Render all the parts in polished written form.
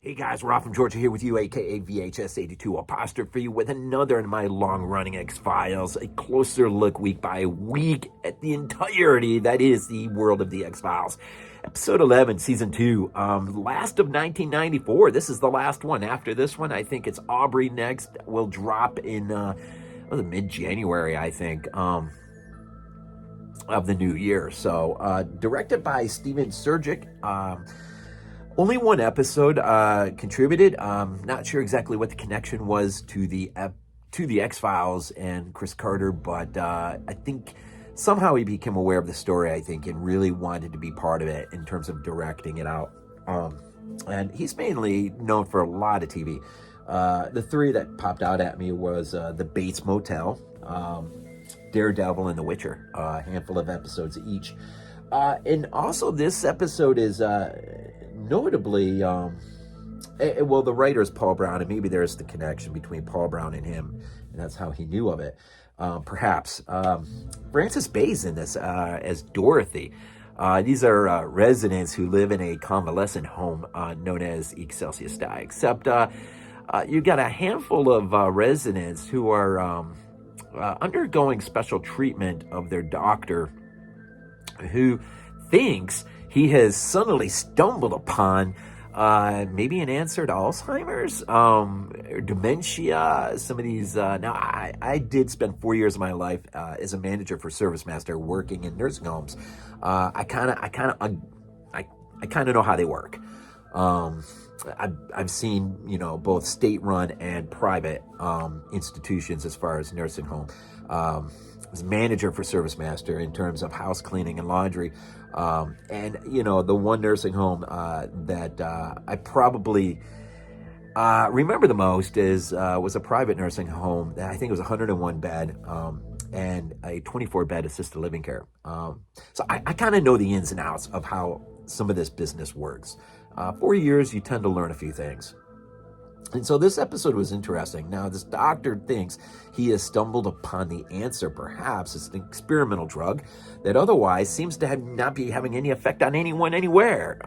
Hey guys, Rob from Georgia here with you, aka VHS82 apostrophe, with another in my long-running X-Files, a closer look week by week at the entirety that is the world of the X-Files. Episode 11, Season 2, last of 1994. This is the last one. After this one, I think it's Aubrey next. Will drop in mid-January, I think, of the new year. So, directed by Steven Surjik. Only one episode contributed. Not sure exactly what the connection was to the X-Files and Chris Carter, but I think somehow he became aware of the story, I think, and really wanted to be part of it in terms of directing it out. And he's mainly known for a lot of TV. The three that popped out at me was The Bates Motel, Daredevil, and The Witcher. A handful of episodes each. And also this episode is... notably, the writer is Paul Brown, and maybe there's the connection between Paul Brown and him, and that's how he knew of it. Perhaps. Frances Bay's in this as Dorothy. These are residents who live in a convalescent home known as Excelsis Dei, except you've got a handful of residents who are undergoing special treatment of their doctor, who thinks he has suddenly stumbled upon maybe an answer to Alzheimer's, or dementia. Some of these. Now, I did spend 4 years of my life as a manager for Service Master, working in nursing homes. I kind of know how they work. I've seen both state-run and private institutions as far as nursing home. As manager for Service Master in terms of house cleaning and laundry. And the one nursing home that I probably remember the most was a private nursing home. I think it was 101 bed and a 24 bed assisted living care. So I kind of know the ins and outs of how some of this business works. 4 years, you tend to learn a few things. And so this episode was interesting. Now, this doctor thinks he has stumbled upon the answer. Perhaps it's an experimental drug that otherwise seems to not be having any effect on anyone anywhere.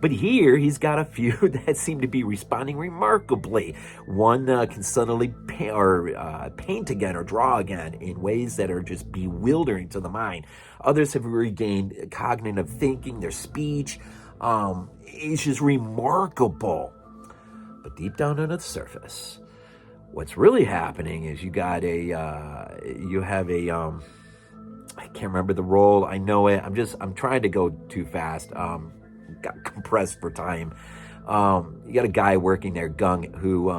But here, he's got a few that seem to be responding remarkably. One can suddenly paint again or draw again in ways that are just bewildering to the mind. Others have regained cognitive thinking, their speech. It's just remarkable. But deep down under the surface, what's really happening is you have a I can't remember the role. I know it. I'm trying to go too fast. Got compressed for time. You got a guy working there, Gung, who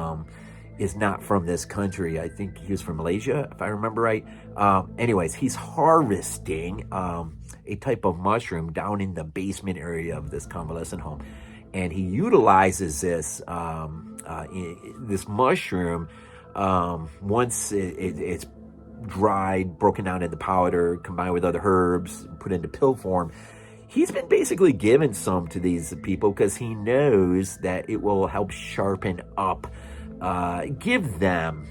is not from this country. I think he was from Malaysia, if I remember right. Anyways, he's harvesting a type of mushroom down in the basement area of this convalescent home. And he utilizes this mushroom once it's dried, broken down into powder, combined with other herbs, put into pill form. He's been basically giving some to these people because he knows that it will help sharpen up, give them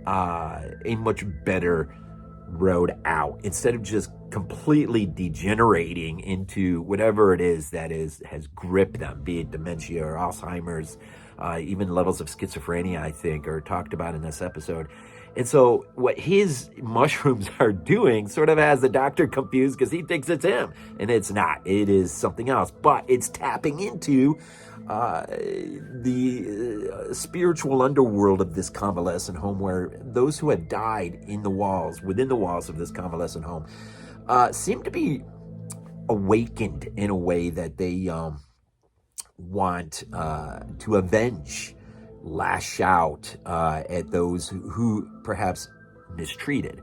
a much better road out instead of just completely degenerating into whatever it is that has gripped them, be it dementia or Alzheimer's, even levels of schizophrenia, I think, are talked about in this episode. And so what his mushrooms are doing sort of has the doctor confused because he thinks it's him, and it's not. It is something else, but it's tapping into the spiritual underworld of this convalescent home, where those who have died within the walls of this convalescent home, seem to be awakened in a way that they want to avenge, lash out at those who perhaps mistreated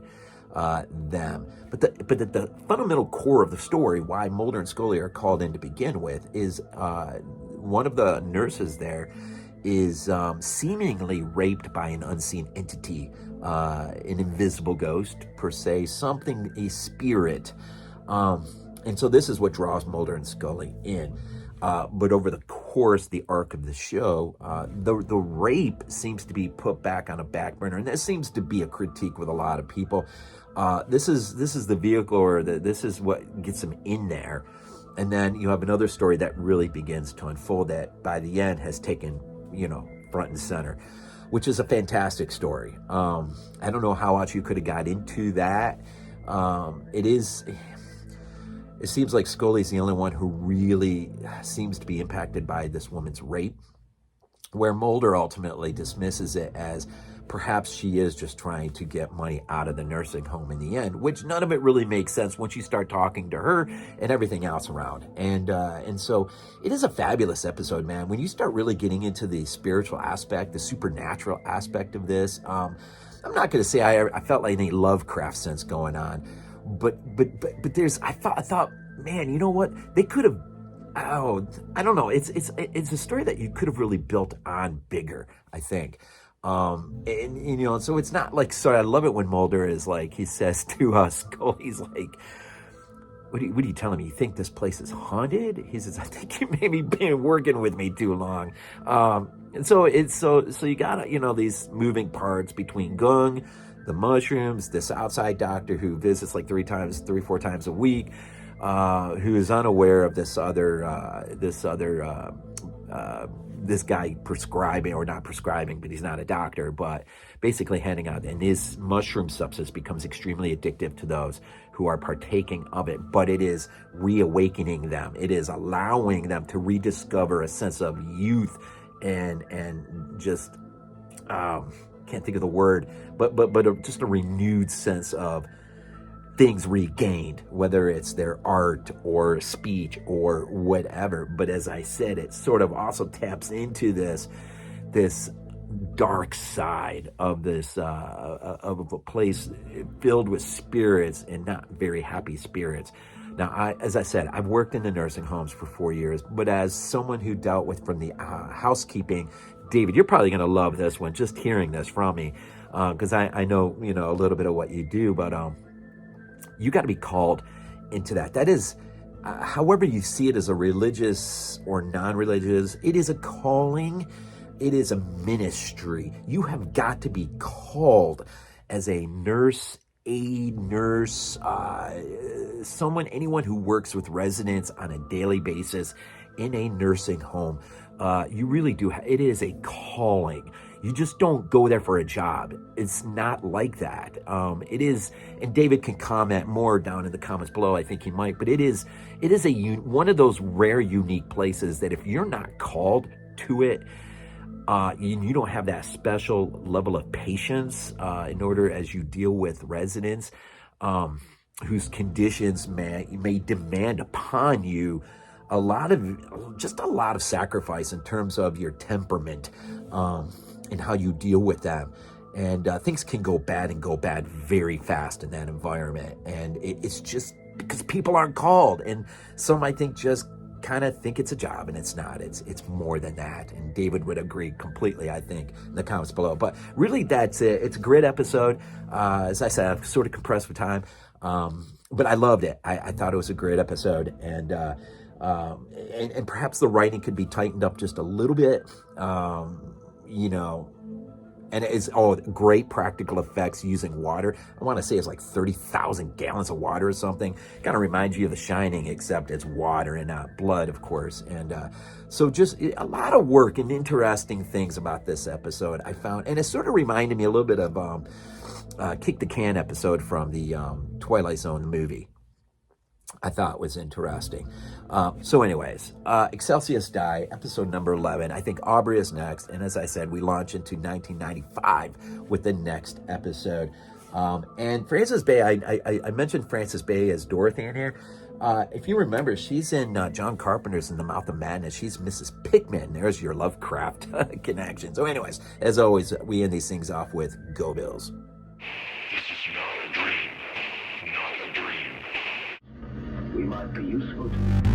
them. But the fundamental core of the story, why Mulder and Scully are called in to begin with, is one of the nurses there is seemingly raped by an unseen entity, an invisible ghost per se, a spirit. And so this is what draws Mulder and Scully in. But over the course, the arc of the show, the rape seems to be put back on a back burner, and this seems to be a critique with a lot of people. This is the vehicle, or this is what gets them in there. And then you have another story that really begins to unfold that by the end has taken, front and center, which is a fantastic story. I don't know how else you could have got into that. It seems like Scully's the only one who really seems to be impacted by this woman's rape, where Mulder ultimately dismisses it as perhaps she is just trying to get money out of the nursing home in the end, which none of it really makes sense once you start talking to her and everything else around. And so it is a fabulous episode, man. When you start really getting into the spiritual aspect, the supernatural aspect of this, I'm not going to say I felt like any Lovecraft sense going on, but there's I thought, man, you know what? They could have. Oh, I don't know. It's a story that you could have really built on bigger, I think. And so it's not like, sorry, I love it when Mulder is like, he says to us, he's like, what are you telling me? You think this place is haunted? He says, I think you maybe been working with me too long. And so it's so you got, these moving parts between Gung, the mushrooms, this outside doctor who visits like 3-4 times a week, who is unaware of this guy prescribing, or not prescribing, but he's not a doctor, but basically handing out, and his mushroom substance becomes extremely addictive to those who are partaking of it, but it is reawakening them. It is allowing them to rediscover a sense of youth and just, can't think of the word, but just a renewed sense of things regained, whether it's their art or speech or whatever. But as I said, it sort of also taps into this dark side of this of a place filled with spirits, and not very happy spirits. Now, as I said, I've worked in the nursing homes for 4 years, but as someone who dealt with from the housekeeping, David, you're probably going to love this one, just hearing this from me, because I know, a little bit of what you do, but you got to be called into that. That is, however you see it as a religious or non-religious, it is a calling. It is a ministry. You have got to be called as a nurse, anyone who works with residents on a daily basis in a nursing home. You really do. It is a calling. You just don't go there for a job. It's not like that. It is, and David can comment more down in the comments below. I think he might, but it is one of those rare, unique places that if you're not called to it, you don't have that special level of patience in order as you deal with residents whose conditions may demand upon you a lot of sacrifice in terms of your temperament and how you deal with them. And things can go bad very fast in that environment. And it's just because people aren't called. And some, I think, just kind of think it's a job, and it's not. It's more than that. And David would agree completely, I think, in the comments below. But really, that's it. It's a great episode. As I said, I'm sort of compressed with time. But I loved it. I thought it was a great episode. And perhaps the writing could be tightened up just a little bit, and it's great practical effects using water. I want to say it's like 30,000 gallons of water or something. Kind of reminds you of The Shining, except it's water and not blood, of course. And so just a lot of work and interesting things about this episode I found. And it sort of reminded me a little bit of Kick the Can episode from the Twilight Zone movie. I thought was interesting. So anyways, Excelsis Dei, episode number 11. I think Aubrey is next. And as I said, we launch into 1995 with the next episode. And Frances Bay, I mentioned Frances Bay as Dorothy in here. If you remember, she's in John Carpenter's In the Mouth of Madness. She's Mrs. Pickman. There's your Lovecraft connection. So anyways, as always, we end these things off with Go Bills. This is not a dream. Not a dream. We might be useful to you.